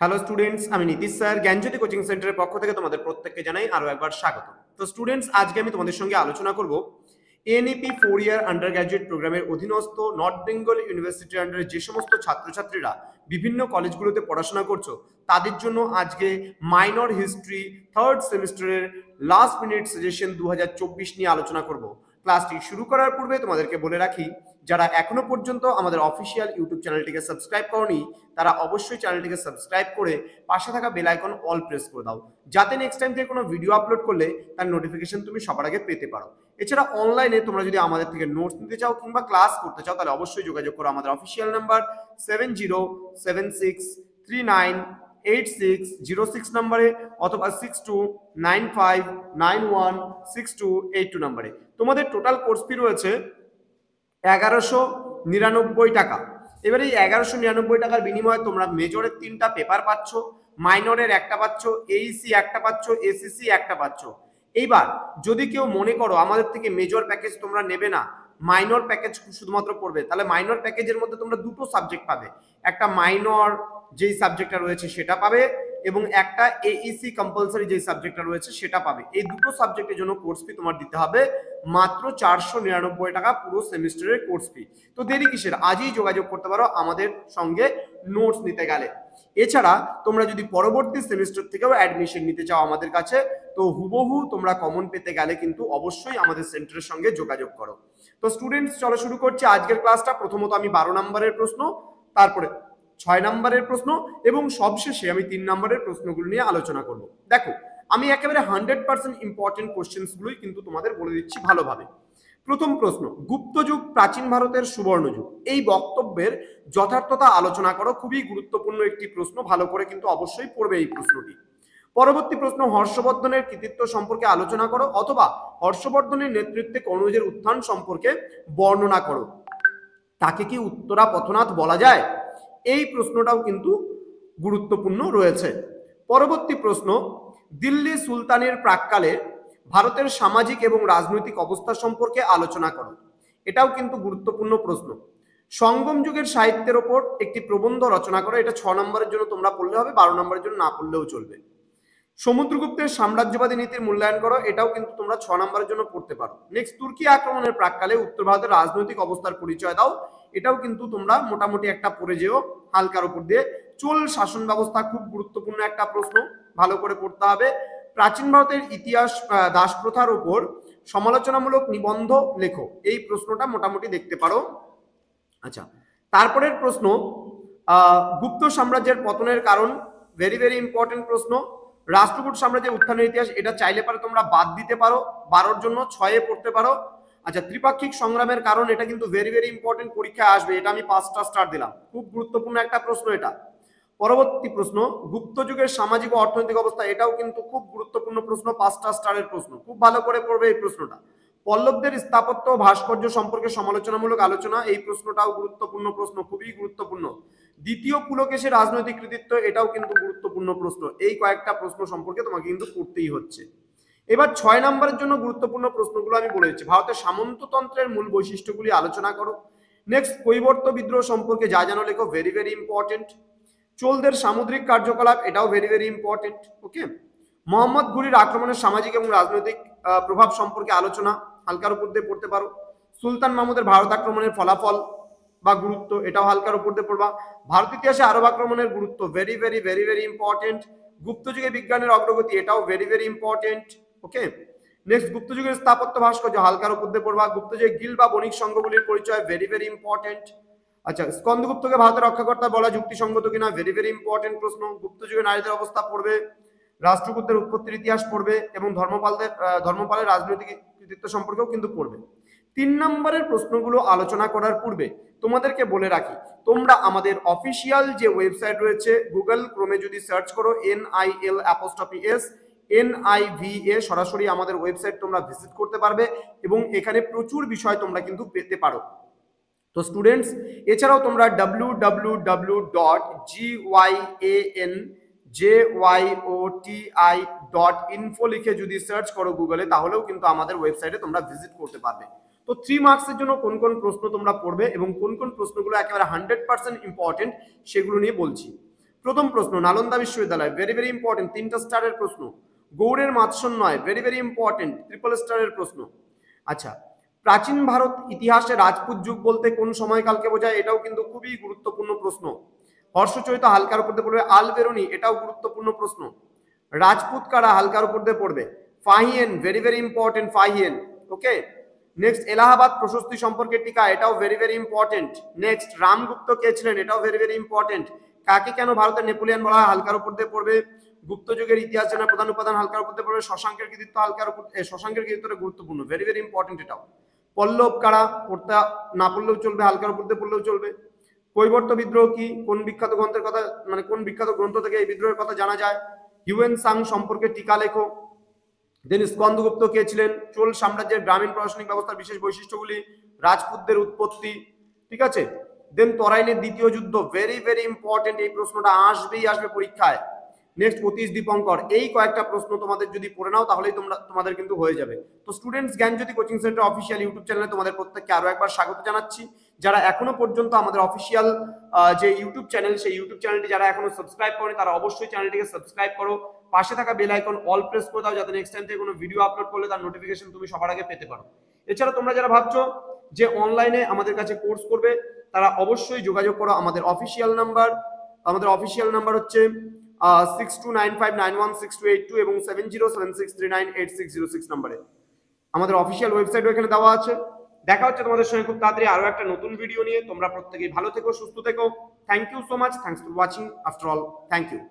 Hello students, আমি Nitish sir জ্ঞানজ্যোতি coaching সেন্টারের পক্ষ থেকে তোমাদের প্রত্যেককে জানাই আরো একবার স্বাগত। তো স্টুডেন্টস, আজকে আমি তোমাদের সঙ্গে আলোচনা করব এনইপি 4 ইয়ার আন্ডার গ্র্যাজুয়েট প্রোগ্রামের অধীনস্থ নর্থ বেঙ্গল ইউনিভার্সিটির আন্ডারে যে সমস্ত ছাত্রছাত্রীরা বিভিন্ন কলেজগুলোতে পড়াশোনা করছো তাদের জন্য আজকে মাইনর হিস্ট্রি থার্ড সেমিস্টারের লাস্ট মিনিট সাজেশন 2024 নিয়ে আলোচনা করব। ক্লাসটি শুরু করার পূর্বে তোমাদেরকে বলে রাখি, যারা এখনো পর্যন্ত আমাদের অফিসিয়াল ইউটিউব চ্যানেলটিকে সাবস্ক্রাইব করনি তারা অবশ্যই চ্যানেলটিকে সাবস্ক্রাইব করে পাশে থাকা বেল আইকন অল প্রেস করে দাও, যাতে নেক্সট টাইম থেকে কোনো ভিডিও আপলোড করলে তার নোটিফিকেশন তুমি সবার আগে পেতে পারো। এছাড়া অনলাইনে তোমরা যদি আমাদের থেকে নোটস নিতে চাও কিংবা ক্লাস করতে চাও তাহলে অবশ্যই যোগাযোগ করো আমাদের অফিসিয়াল নাম্বার 7076398606 নম্বরে অথবা 6295916282 নম্বরে। তোমাদের টোটাল কোর্স ফি রয়েছে 1199 টাকা। এবার এই 1199 টাকার বিনিময়ে তোমরা মেজরের 3টা পেপার পাচ্ছ, মাইনরের একটা পাচ্ছ, এইসি একটা পাচ্ছ, এসিসি একটা পাচ্ছ। এইবার যদি কেউ মনে করো আমাদের থেকে মেজর প্যাকেজ তোমরা নেবে না, মাইনর প্যাকেজ শুধুমাত্র পড়বে, তাহলে মাইনর প্যাকেজের মধ্যে তোমরা দুটো সাবজেক্ট পাবে। একটা মাইনর যেই সাবজেক্টটা রয়েছে সেটা পাবে এবং একটা এইসি কম্পালসারি যেই সাবজেক্টটা রয়েছে সেটা পাবে। এই দুটো সাবজেক্টের জন্য কোর্স ফি তোমার দিতে হবে মাত্র 499 টাকা পুরো সেমিস্টারের কোর্স ফি। তো দেরি কিসের, আজই যোগাযোগ করতে পারো আমাদের সঙ্গে নোটস নিতে গেলে। এছাড়া তোমরা যদি পরবর্তী সেমিস্টার থেকেও অ্যাডমিশন নিতে চাও আমাদের কাছে, তো হুবহু তোমরা কমন পেতে গেলে কিন্তু অবশ্যই আমাদের সেন্টারের সঙ্গে যোগাযোগ করো। তো স্টুডেন্টস, চলো শুরু করছি আজকের ক্লাসটা। প্রথমত আমি 12 নম্বরের প্রশ্ন, তারপরে 6 নম্বরের প্রশ্ন এবং সবশেষে আমি 3 নম্বরের প্রশ্নগুলো নিয়ে আলোচনা করব। দেখো, আমি একেবারে 100% ইম্পর্টেন্ট কোশ্চেন্সগুলোই কিন্তু তোমাদের বলে দিচ্ছি ভালোভাবে। প্রথম প্রশ্ন, গুপ্ত যুগ প্রাচীন ভারতের সুবর্ণ যুগ, এই বক্তব্যের যথার্থতা আলোচনা করো। খুবই গুরুত্বপূর্ণ একটি প্রশ্ন, ভালো করে কিন্তু অবশ্যই পড়বে এই প্রশ্নটি। পরবর্তী প্রশ্ন, হর্ষবর্ধনের কৃতিত্ব সম্পর্কে আলোচনা করো অথবা হর্ষবর্ধনের নেতৃত্বে কনৌজের উত্থান সম্পর্কে বর্ণনা করো। তাকে কি উত্তরা পথনাথ বলা যায়? এই প্রশ্নটাও কিন্তু গুরুত্বপূর্ণ রয়েছে। পরবর্তী প্রশ্ন, দিল্লি সুলতানের প্রাক্কালে ভারতের সামাজিক এবং রাজনৈতিক অবস্থা সম্পর্কে আলোচনা করো। এটাও কিন্তু গুরুত্বপূর্ণ প্রশ্ন। সঙ্গম যুগের সাহিত্যের ওপর একটি প্রবন্ধ রচনা করো। এটা 6 নম্বরের জন্য তোমরা পড়লে হবে, 12 নম্বরের জন্য না পড়লেও চলবে। সমুদ্রগুপ্তের সাম্রাজ্যবাদী নীতির মূল্যায়ন করো। এটাও কিন্তু তোমরা 6 নম্বরের জন্য পড়তে পারো। নেক্সট, তুর্কি আক্রমণের প্রাক্কালে উত্তর ভারতের রাজনৈতিক অবস্থার পরিচয় দাও। এটাও কিন্তু তোমরা মোটামুটি একটা পড়ে যেও হালকার উপর দিয়ে। চোল শাসন ব্যবস্থা খুব গুরুত্বপূর্ণ একটা প্রশ্ন, ভালো করে পড়তে হবে। প্রাচীন ভারতের ইতিহাস দাসপ্রথার উপর সমালোচনামূলক নিবন্ধ লেখো। এই প্রশ্নটা মোটামুটি দেখতে পারো। আচ্ছা, তারপরের প্রশ্ন, গুপ্ত সাম্রাজ্যের পতনের কারণ, ভেরি ভেরি ইম্পর্টেন্ট প্রশ্ন। রাষ্ট্রকূট সাম্রাজ্যের উত্থানের ইতিহাস, এটা চাইলে পারে তোমরা বাদ দিতে পারো, 12 জন্য 6 পড়তে পারো। আচ্ছা, ত্রিপাক্ষিক সংগ্রামের কারণ, এটা কিন্তু ভেরি ভেরি ইম্পর্টেন্ট, পরীক্ষায় আসবে, এটা আমি 5টা স্টার দিলাম, খুব গুরুত্বপূর্ণ একটা প্রশ্ন এটা। পরবর্তী প্রশ্ন, গুপ্ত যুগের সামাজিক ও অর্থনৈতিক অবস্থা, এটাও কিন্তু খুব গুরুত্বপূর্ণ প্রশ্ন, 5টা স্টারের প্রশ্ন, খুব ভালো করে পড়বে এই প্রশ্নটা। পল্লবদের স্থাপত্য ও ভাস্কর্য সম্পর্কে সমালোচনামূলক আলোচনা, এই প্রশ্নটাও গুরুত্বপূর্ণ প্রশ্ন, খুবই গুরুত্বপূর্ণ। দ্বিতীয় পুলকেশীর রাজনৈতিক কৃতিত্ব, এটাও কিন্তু গুরুত্বপূর্ণ প্রশ্ন। এই কয়েকটা প্রশ্ন সম্পর্কে তোমাকে কিন্তু পড়তেই হচ্ছে। এবার 6 নম্বরের জন্য গুরুত্বপূর্ণ প্রশ্নগুলো আমি বলে দিচ্ছি। ভারতের সামন্ততন্ত্রের মূল বৈশিষ্ট্যগুলি আলোচনা করো। নেক্সট, কৈবর্ত বিদ্রোহ সম্পর্কে যা জানো লেখো, ভেরি ভেরি ইম্পর্টেন্ট। চোলদের সামুদ্রিক কার্যকলাপ, এটাও ভেরি ভেরি ইম্পর্টেন্ট। ওকে, মোহাম্মদ ঘুরির আক্রমণের সামাজিক এবং রাজনৈতিক প্রভাব সম্পর্কে আলোচনা, হালকার উপর দিয়ে পড়তে পারো। সুলতান মাহমুদের ভারত আক্রমণের ফলাফল বা গুরুত্ব, এটাও হালকার উপর দিয়ে পড়বা। ভারত ইতিহাসে আরব আক্রমণের গুরুত্ব, very very very very important. Gupta যুগে বিজ্ঞানের অগ্রগতি, এটাও very very important. Okay, next, Gupta যুগের স্থাপত্য ভাস্কর্য, হালকার উপর দিয়ে পড়বা। গুপ্ত যুগে গিল্ড বা বণিক সংঘগুলির পরিচয়, ভেরি ভেরি ইম্পর্টেন্ট। আচ্ছা, স্কন্দগুপ্তকে ভারতের রক্ষাকর্তা বলা যুক্তিসঙ্গত কিনা, ভেরি ভেরি ইম্পর্টেন্ট প্রশ্ন। গুপ্ত যুগে নারীদের অবস্থা পড়বে, রাষ্ট্রকূটদের উৎপত্তির ইতিহাস পড়বে এবং ধর্মপালের রাজনৈতিক কৃতিত্ব সম্পর্কেও কিন্তু পড়বে। 3 নম্বরের প্রশ্নগুলো আলোচনা করার পূর্বে তোমাদেরকে বলে রাখি, তোমরা আমাদের অফিসিয়াল যে ওয়েবসাইট রয়েছে, গুগল ক্রোমে যদি সার্চ করো NIL'NIVA, সরাসরি আমাদের ওয়েবসাইট তোমরা ভিজিট করতে পারবে এবং এখানে প্রচুর বিষয় তোমরা কিন্তু পেতে পারো। তো স্টুডেন্টস, এছাড়াও তোমরা www.gyoti.info লিখে যদি সার্চ করো গুগলে, তাহলেও কিন্তু আমাদের ওয়েবসাইটে তোমরা ভিজিট করতে পারবে। তো 3 মার্কসের জন্য কোন কোন প্রশ্ন তোমরা পড়বে এবং কোন কোন প্রশ্নগুলো একেবারে 100% ইম্পর্টেন্ট সেগুলো নিয়ে বলছি। প্রথম প্রশ্ন নালন্দা বিশ্ববিদ্যালয়, ভেরি ভেরি ইম্পর্টেন্ট, 3টা স্টারের প্রশ্ন। গৌড়ের মাৎস্যন্যায়, ভেরি ভেরি ইম্পর্টেন্ট, 3 স্টারের প্রশ্ন। আচ্ছা, প্রাচীন ভারত ইতিহাসে রাজপুত যুগ বলতে কোন সময়কালকে বোঝায়, এটাও কিন্তু খুবই গুরুত্বপূর্ণ প্রশ্ন। হর্ষচরিত হালকার উপর দিয়ে পড়বে। আলবেরনি, এটাও গুরুত্বপূর্ণ প্রশ্ন। রাজপুত কারা, হালকার উপর দিয়ে পড়বে। Fahien, very very important, Fahien. Okay, next Allahabad প্রশস্তি সম্পর্কে টিকা, এটাও very very important. Next Ramagupta কে ছিলেন, এটাও ভেরি ভেরি ইম্পর্টেন্ট। কাকে কেন ভারতের নেপোলিয়ন বলা হয়, হালকার উপর দিয়ে পড়বে। গুপ্ত যুগের ইতিহাস জানার প্রধান উপাদান, হালকার উপর দিয়ে পড়বে। শশাঙ্কের কৃতিত্ব, হালকার উপর, শশাঙ্কের কৃতিত্বটা গুরুত্বপূর্ণ, ভেরি ভেরি ইম্পর্টেন্ট এটাও। পল্লব কারা, পড়তে না পড়লেও চলবে, হালকার উপর দিয়ে পড়লেও চলবে। কৈবর্ত বিদ্রোহ কি, কোন বিখ্যাত গ্রন্থের কথা, মানে কোন বিখ্যাত গ্রন্থ থেকে এই বিদ্রোহের কথা জানা যায়। হিউয়েন সাং সম্পর্কে টিকা লেখো। দেন স্কন্দগুপ্ত কে ছিলেন, চোল সাম্রাজ্যের গ্রামীণ প্রশাসনিক ব্যবস্থার বিশেষ বৈশিষ্ট্যগুলি, রাজপুতদের উৎপত্তি, ঠিক আছে। দেন তরাইনের দ্বিতীয় যুদ্ধ, ভেরি ভেরি ইম্পর্টেন্ট, এই প্রশ্নটা আসবেই আসবে পরীক্ষায়। নেক্সট অতীশ দীপঙ্কর, এই কয়েকটা প্রশ্ন তোমাদের যদি পড়ে নাও তাহলেই তোমাদের কিন্তু হয়ে যাবে। তো স্টুডেন্টস জ্ঞানজ্যোতি কোচিং সেন্টার অফিসিয়াল ইউটিউব চ্যানেলে তোমাদের প্রত্যেককে আরো একবার স্বাগত জানাচ্ছি। যারা এখনো পর্যন্ত আমাদের অফিসিয়াল যে ইউটিউব চ্যানেল, সেই ইউটিউব চ্যানেলটি যারা এখনো সাবস্ক্রাইব করেনি তারা অবশ্যই চ্যানেলটিকে সাবস্ক্রাইব করো। পাশে থাকা বেল আইকন অল প্রেস করে দাও, যাতে নেক্সট টাইম থেকে কোনো ভিডিও আপলোড করলে তার নোটিফিকেশন তুমি সবার আগে পেতে পারো। এছাড়া তোমরা যারা ভাবছো যে অনলাইনে আমাদের কাছে কোর্স করবে, তারা অবশ্যই যোগাযোগ করো আমাদের অফিসিয়াল নাম্বার। আমাদের অফিসিয়াল নাম্বার হচ্ছে 6295916282 এবং 7076398606 নম্বরে। আমাদের অফিসিয়াল ওয়েবসাইটও এখানে দেওয়া আছে। দেখা হচ্ছে তোমাদের সঙ্গে খুব তাড়াতাড়ি আরো একটা নতুন ভিডিও নিয়ে। তোমরা প্রত্যেকেই ভালো থেকো, সুস্থ থেকো। Thank you so much, thanks for watching. After all, thank you.